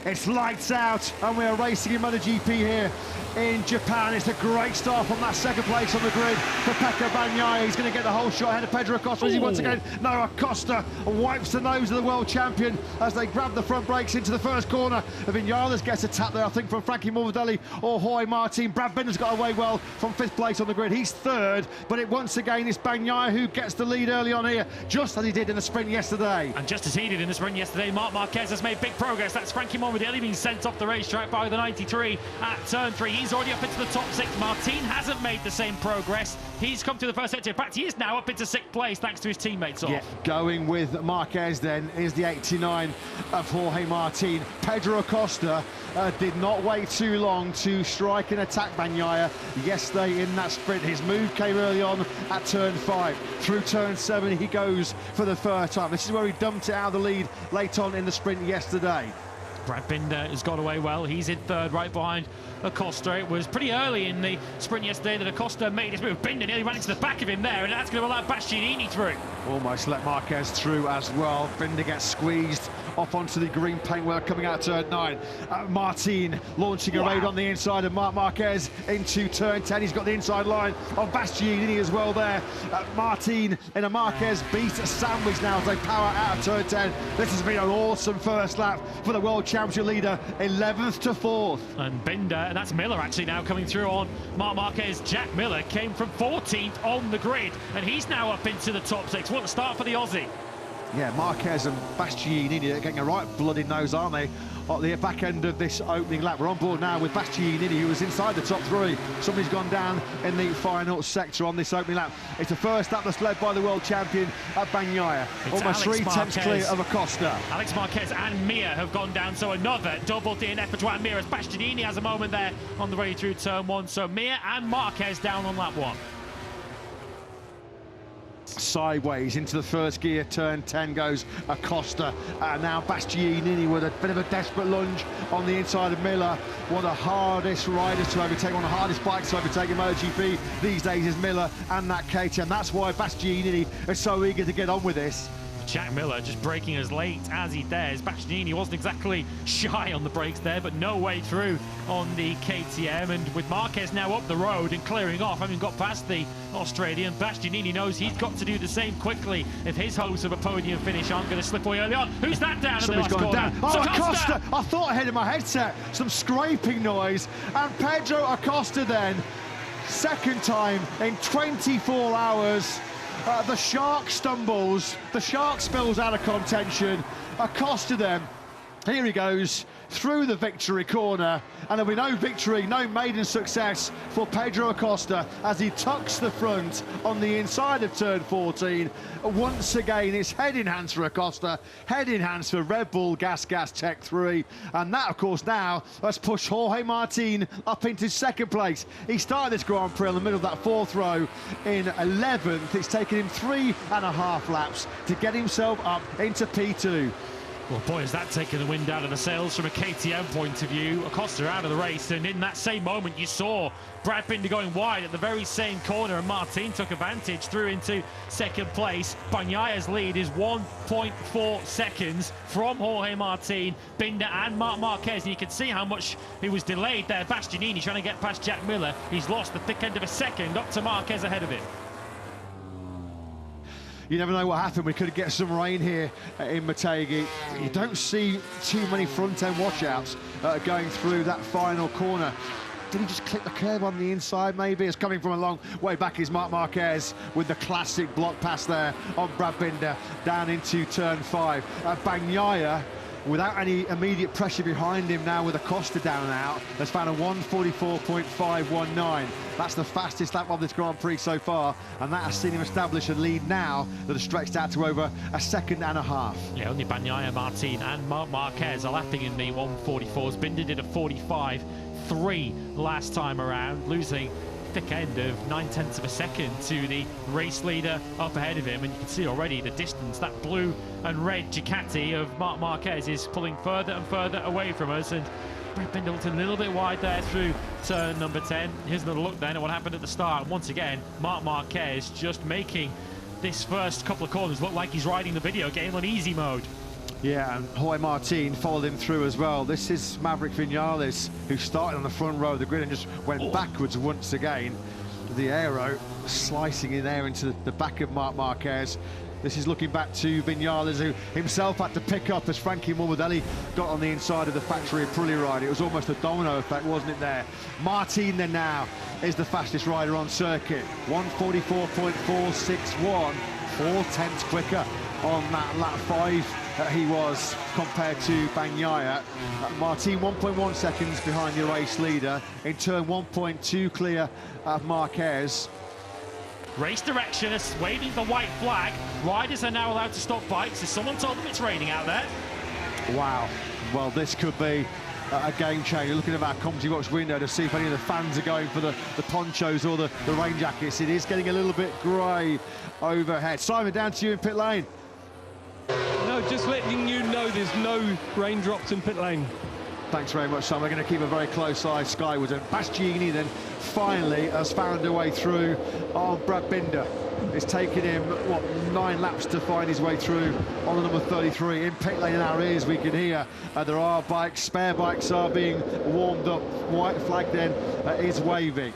It's lights out, and we're racing in MotoGP here in Japan. It's a great start from that second place on the grid for Pecco Bagnaia. He's going to get the whole shot ahead of Pedro Acosta. As he once again, no, Acosta wipes the nose of the world champion as they grab the front brakes into the first corner. Vinales gets a tap there, I think, from Frankie Morbidelli or Jorge Martin. Brad Binder's got away well from fifth place on the grid. He's third, but it once again is Bagnaia who gets the lead early on here, just as he did in the sprint yesterday. And just as he did in the sprint yesterday, Marquez has made big progress. That's Frankie Morbidelli being sent off the racetrack by the 93 at turn 3. He's already up into the top 6. Martin hasn't made the same progress. He's come to the first sector. In fact, he is now up into 6th place thanks to his teammates off. Yeah, going with Marquez then is the 89 of Jorge Martin. Pedro Acosta did not wait too long to strike and attack Bagnaia yesterday in that sprint. His move came early on at turn 5. Through turn 7 he goes for the first time. This is where he dumped it out of the lead late on in the sprint yesterday. Brad Binder has got away well. He's in third, right behind Acosta. It was pretty early in the sprint yesterday that Acosta made his move. Binder nearly ran into the back of him there, and that's going to allow Bastianini through. Almost let Marquez through as well. Binder gets squeezed off onto the green paintwork coming out turn 9. Martin launching a raid on the inside of Marquez into turn 10. He's got the inside line on Bastianini as well there. Martin in a Marquez beat sandwich now as they power out of turn 10. This has been an awesome first lap for the World Championship leader, 11th to 4th. And Binder, and that's Miller actually now coming through on Marquez. Jack Miller came from 14th on the grid, and he's now up into the top 6. What a start for the Aussie. Yeah, Marquez and Bastianini are getting a right bloody nose, aren't they, at the back end of this opening lap. We're on board now with Bastianini, who was inside the top 3. Somebody's gone down in the final sector on this opening lap. It's the first lap that's led by the world champion at Bagnaia. Almost 3/10 clear of Acosta. Alex Marquez and Mir have gone down, so another double DNF for Joan Mir as Bastianini has a moment there on the way through turn 1. So Mir and Marquez down on lap 1. Sideways into the first gear, turn 10 goes Acosta, and now Bastianini with a bit of a desperate lunge on the inside of Miller. One of the hardest riders to overtake, one of the hardest bikes to overtake in MotoGP these days is Miller and that KTM. That's why Bastianini is so eager to get on with this. Jack Miller just braking as late as he dares. Bastianini wasn't exactly shy on the brakes there, but no way through on the KTM. And with Marquez now up the road and clearing off, having got past the Australian, Bastianini knows he's got to do the same quickly if his hopes of a podium finish aren't going to slip away early on. Who's that down? Somebody's gone down. Oh, Acosta! I thought I had in my headset some scraping noise. And Pedro Acosta then, second time in 24 hours. The Shark stumbles, the Shark spills out of contention. Acosta then, here he goes through the victory corner, and there'll be no victory, no maiden success for Pedro Acosta as he tucks the front on the inside of turn 14. Once again, it's head in hands for Acosta, head in hands for Red Bull Gas Tech 3, and that, of course, now has pushed Jorge Martin up into second place. He started this Grand Prix in the middle of that 4th row in 11th. It's taken him 3.5 laps to get himself up into P2. Well, boy, has that taken the wind out of the sails from a KTM point of view. Acosta out of the race, and in that same moment you saw Brad Binder going wide at the very same corner, and Martin took advantage through into second place. Bagnaia's lead is 1.4 seconds from Jorge Martin, Binder and Marquez, and you can see how much he was delayed there. Bastianini trying to get past Jack Miller. He's lost the thick end of a second up to Marquez ahead of him. You never know what happened. We could get some rain here in Motegi. You don't see too many front-end washouts going through that final corner. Did he just clip the curb on the inside, maybe? It's coming from a long way back is Marquez with the classic block pass there on Brad Binder down into turn 5. Bagnaia, without any immediate pressure behind him now with Acosta down and out, has found a 1:44.519. That's the fastest lap of this Grand Prix so far, and that has seen him establish a lead now that has stretched out to over a 1.5 seconds. Yeah, only Bagnaia, Martin and Marquez are lapping in the 1:44s. Binder did a 45.3 last time around, losing thick end of 9/10 of a second to the race leader up ahead of him, and you can see already the distance. That blue and red Ducati of Marquez is pulling further and further away from us, and Brad Binder looked a little bit wide there through turn number 10. Here's another look then at what happened at the start. Once again, Marquez just making this first couple of corners look like he's riding the video game on easy mode. Yeah, and Jorge Martin followed him through as well. This is Maverick Vinales, who started on the front row of the grid and just went backwards once again. The aero slicing in there into the back of Marquez. This is looking back to Vinales, who himself had to pick up as Frankie Morbidelli got on the inside of the factory Aprilia ride. It was almost a domino effect, wasn't it there? Martin then now is the fastest rider on circuit. 1:44.461, 4/10 quicker on that lap 5 he was compared to Bagnaia. Martin 1.1 seconds behind the race leader. In turn 1.2 clear of Marquez. Race direction is waving the white flag. Riders are now allowed to stop bikes. Has someone told them it's raining out there? Wow. Well, this could be a game changer. Looking at our comedy watch window to see if any of the fans are going for the ponchos or the rain jackets. It is getting a little bit grey overhead. Simon, down to you in pit lane. No, just letting you know there's no raindrops in pit lane. Thanks very much, Simon. We're going to keep a very close eye skywards. And Bastianini then finally has found a way through on Brad Binder. It's taken him, what, 9 laps to find his way through on the number 33. In pit lane in our ears, we can hear there are bikes, spare bikes are being warmed up. White flag then is waving.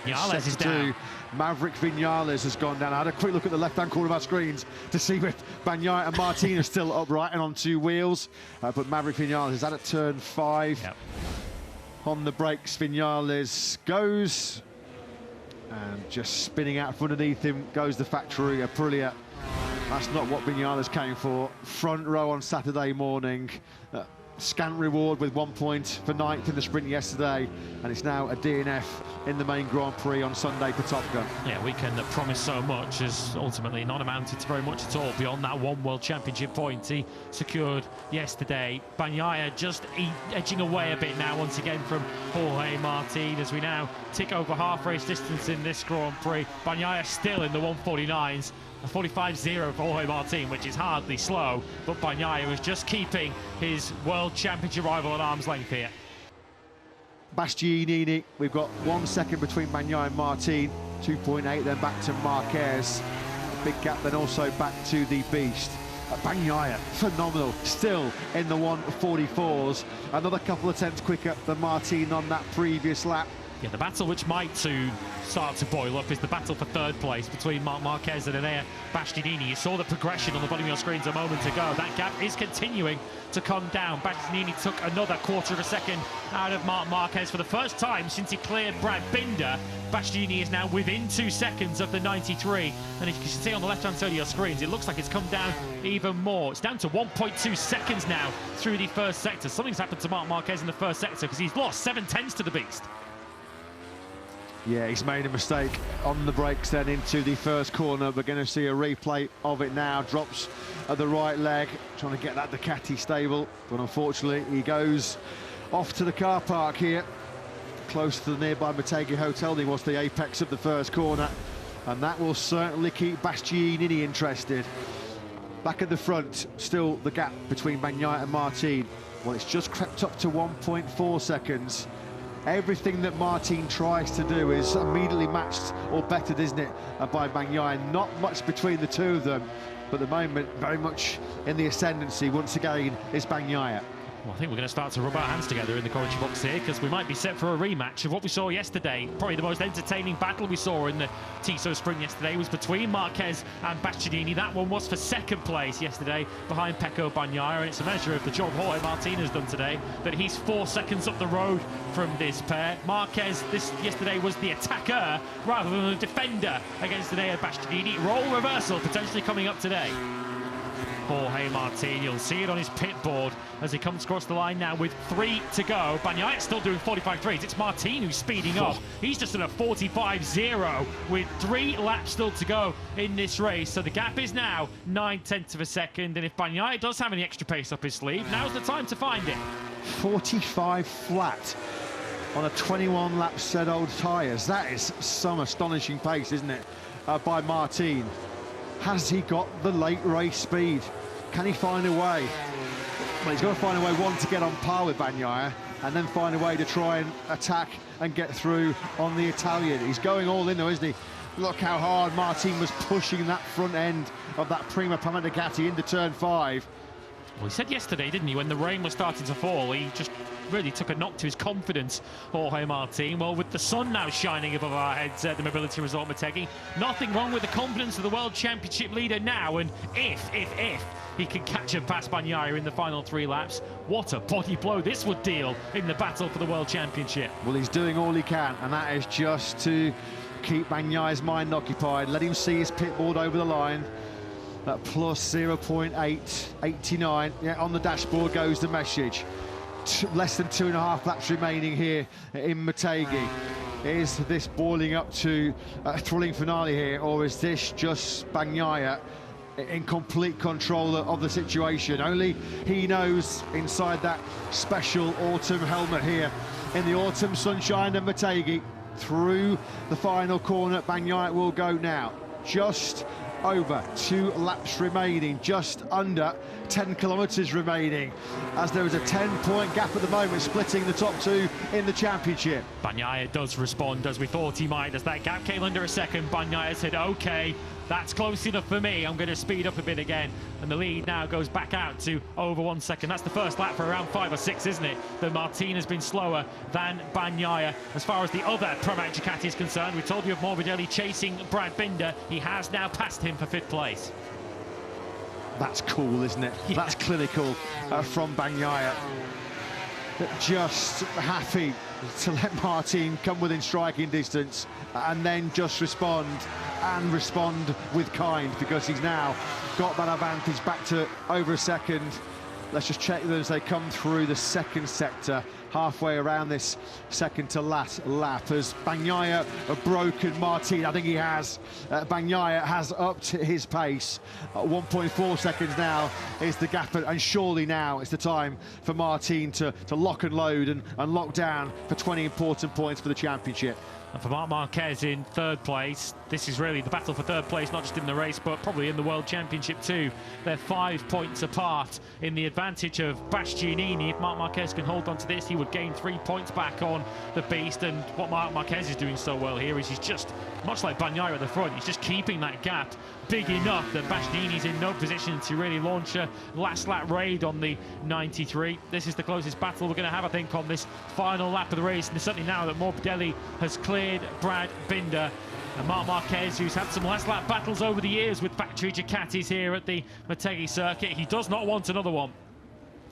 Vinales is down. Maverick Vinales has gone down. I had a quick look at the left-hand corner of our screens to see if Bagnaia and Martin are still upright and on 2 wheels. But Maverick Vinales is at a turn 5. Yep. On the brakes, Vinales goes. And just spinning out from underneath him goes the factory Aprilia. That's not what Vinales came for. Front row on Saturday morning. Scant reward with 1 point for 9th in the sprint yesterday, and it's now a DNF in the main Grand Prix on Sunday for Top Gun. Yeah, we can promise so much has ultimately not amounted to very much at all beyond that 1 World Championship point he secured yesterday. Bagnaia just edging away a bit now once again from Jorge Martin as we now tick over half race distance in this Grand Prix. Bagnaia still in the 149s. A 45.0 for Jorge Martin, which is hardly slow, but Bagnaia was just keeping his World Championship rival at arm's length here. Bastianini, we've got 1 second between Bagnaia and Martin, 2.8 then back to Marquez. A big gap then also back to the Beast. Bagnaia, phenomenal, still in the 144s. Another couple of tenths quicker than Martin on that previous lap. Yeah, the battle which might soon start to boil up is the battle for 3rd place between Marc Marquez and Enea Bastianini. You saw the progression on the bottom of your screens a moment ago. That gap is continuing to come down. Bastianini took another 1/4 of a second out of Marc Marquez for the first time since he cleared Brad Binder. Bastianini is now within 2 seconds of the 93, and as you can see on the left-hand side of your screens, it looks like it's come down even more. It's down to 1.2 seconds now through the first sector. Something's happened to Marc Marquez in the first sector because he's lost 7/10 to the Beast. Yeah, he's made a mistake on the brakes then into the first corner. We're going to see a replay of it now. Drops at the right leg, trying to get that Ducati stable. But unfortunately, he goes off to the car park here, close to the nearby Motegi Hotel. He was the apex of the first corner. And that will certainly keep Bastianini interested. Back at the front, still the gap between Bagnaia and Martin. Well, it's just crept up to 1.4 seconds. Everything that Martin tries to do is immediately matched or bettered, isn't it, by Bagnaia. Not much between the two of them, but at the moment, very much in the ascendancy once again is Bagnaia. Well, I think we're going to start to rub our hands together in the commentary box here because we might be set for a rematch of what we saw yesterday. Probably the most entertaining battle we saw in the Tissot Sprint yesterday was between Marquez and Bastianini. That one was for 2nd place yesterday behind Pecco Bagnaia, and it's a measure of the job Jorge Martin has done today, that he's 4 seconds up the road from this pair. Marquez yesterday was the attacker rather than the defender against Enea Bastianini. Role reversal potentially coming up today. Jorge Martin, you'll see it on his pit board as he comes across the line now with 3 to go. Bagnaia still doing 45.3s. It's Martin who's speeding up. He's just at a 45.0 with 3 laps still to go in this race. So the gap is now 9/10 of a second. And if Bagnaia does have any extra pace up his sleeve, now's the time to find it. 45 flat on a 21-lap set old tyres. That is some astonishing pace, isn't it, by Martin. Has he got the late race speed? Can he find a way? Well, he's got to find a way, one, to get on par with Bagnaia, and then find a way to try and attack and get through on the Italian. He's going all in though, isn't he? Look how hard Martin was pushing that front end of that Prima Pama Ducati into turn 5. Well, he said yesterday, didn't he, when the rain was starting to fall, he just really took a knock to his confidence, Jorge Martin. Well, with the sun now shining above our heads at the Mobility Resort Motegi, nothing wrong with the confidence of the World Championship leader now. And if he can catch and pass Bagnaia in the final 3 laps, what a body blow this would deal in the battle for the World Championship. Well, he's doing all he can, and that is just to keep Bagnaia's mind occupied, let him see his pitboard over the line. At plus 0.889, yeah, on the dashboard goes the message. Less than 2.5 laps remaining here in Motegi. Is this boiling up to a thrilling finale here, or is this just Bagnaia in complete control of the situation? Only he knows, inside that special autumn helmet here in the autumn sunshine of Motegi. Through the final corner, Bagnaia will go now. Just over 2 laps remaining, just under 10 kilometres remaining, as there is a 10-point gap at the moment splitting the top 2 in the championship. Bagnaia does respond as we thought he might. As that gap came under a second, Bagnaia said, okay, that's close enough for me, I'm going to speed up a bit again. And the lead now goes back out to over 1 second. That's the first lap for around 5 or 6, isn't it? But Martin has been slower than Bagnaia. As far as the other Pramac Ducati is concerned, we told you of Morbidelli chasing Brad Binder. He has now passed him for 5th place. That's cool, isn't it? Yeah. That's clinical from Bagnaia. Just happy to let Martin come within striking distance and then just respond, and respond with kind, because he's now got that advantage back to over a second. Let's just check them as they come through the second sector, halfway around this second to last lap. Has Bagnaia broken Martin? I think he has. Bagnaia has upped his pace. 1.4 seconds now is the gap, and surely now it's the time for Martin to lock and load and lock down for 20 important points for the championship. And for Marc Marquez in 3rd place, this is really the battle for 3rd place, not just in the race, but probably in the World Championship too. They're 5 points apart in the advantage of Bastianini. If Marc Marquez can hold on to this, he would gain 3 points back on the beast. And what Marc Marquez is doing so well here is he's just, much like Bagnaia at the front, he's just keeping that gap big enough that Bastianini's in no position to really launch a last lap raid on the 93. This is the closest battle we're going to have, I think, on this final lap of the race. And certainly now that Morbidelli has cleared Brad Binder, and Marc Marquez, who's had some last lap battles over the years with factory Ducatis here at the Motegi circuit, he does not want another one.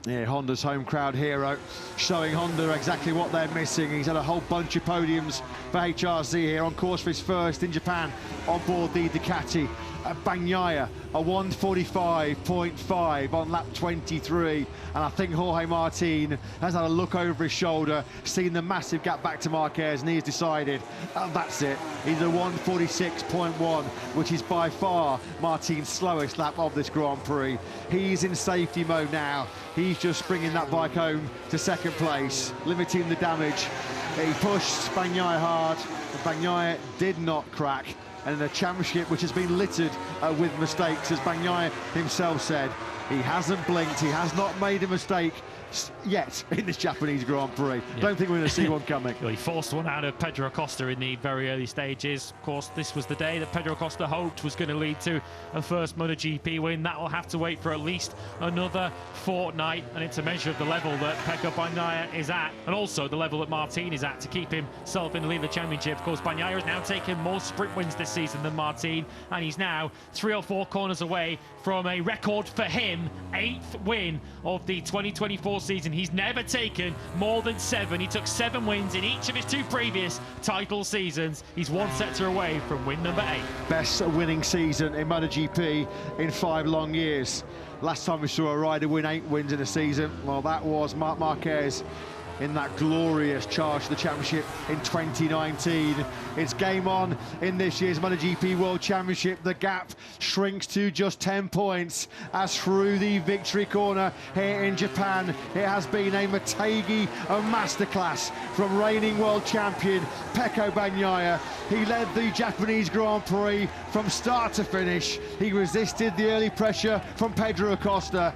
Yeah, Honda's home crowd hero, showing Honda exactly what they're missing. He's had a whole bunch of podiums for HRZ here, on course for his first in Japan on board the Ducati. Bagnaia, a 1:45.5 on lap 23, and I think Jorge Martin has had a look over his shoulder, seen the massive gap back to Marquez, and he's decided that's it. He's a 1:46.1, which is by far Martin's slowest lap of this Grand Prix. He's in safety mode now. He's just bringing that bike home to 2nd place, limiting the damage. He pushed Bagnaia hard, but Bagnaia did not crack. And in a championship which has been littered with mistakes, as Bagnaia himself said, he hasn't blinked, he has not made a mistake yet in this Japanese Grand Prix. Yeah. Don't think we're going to see one coming. Well, he forced one out of Pedro Acosta in the very early stages. Of course, this was the day that Pedro Acosta hoped was going to lead to a first MotoGP win. That will have to wait for at least another fortnight, and it's a measure of the level that Pecco Bagnaia is at, and also the level that Martin is at, to keep himself in the lead of the championship. Of course, Bagnaia has now taken more sprint wins this season than Martin, and he's now 3 or 4 corners away from a record for him, 8th win of the 2024 season. He's never taken more than 7. He took 7 wins in each of his 2 previous title seasons. He's 1 sector away from win number 8. Best winning season in MotoGP in 5 long years. Last time we saw a rider win 8 wins in a season, well, that was Marc Marquez in that glorious charge to the championship in 2019. It's game on in this year's MotoGP World Championship. The gap shrinks to just 10 points as through the victory corner here in Japan, it has been a Motegi masterclass from reigning world champion Pecco Bagnaia. He led the Japanese Grand Prix from start to finish. He resisted the early pressure from Pedro Acosta.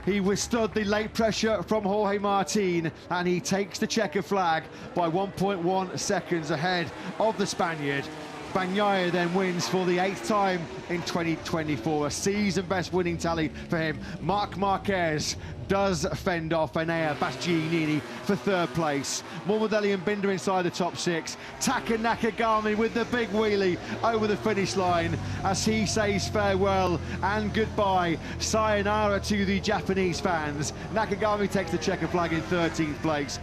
He withstood the late pressure from Jorge Martin, and he takes the checker flag by 1.1 seconds ahead of the Spaniard. Bagnaia then wins for the 8th time in 2024, a season best winning tally for him. Marquez does fend off Enea Bastianini for 3rd place. Morbidelli and Binder inside the top 6. Taka Nakagami with the big wheelie over the finish line as he says farewell and goodbye, sayonara to the Japanese fans. Nakagami takes the checker flag in 13th place.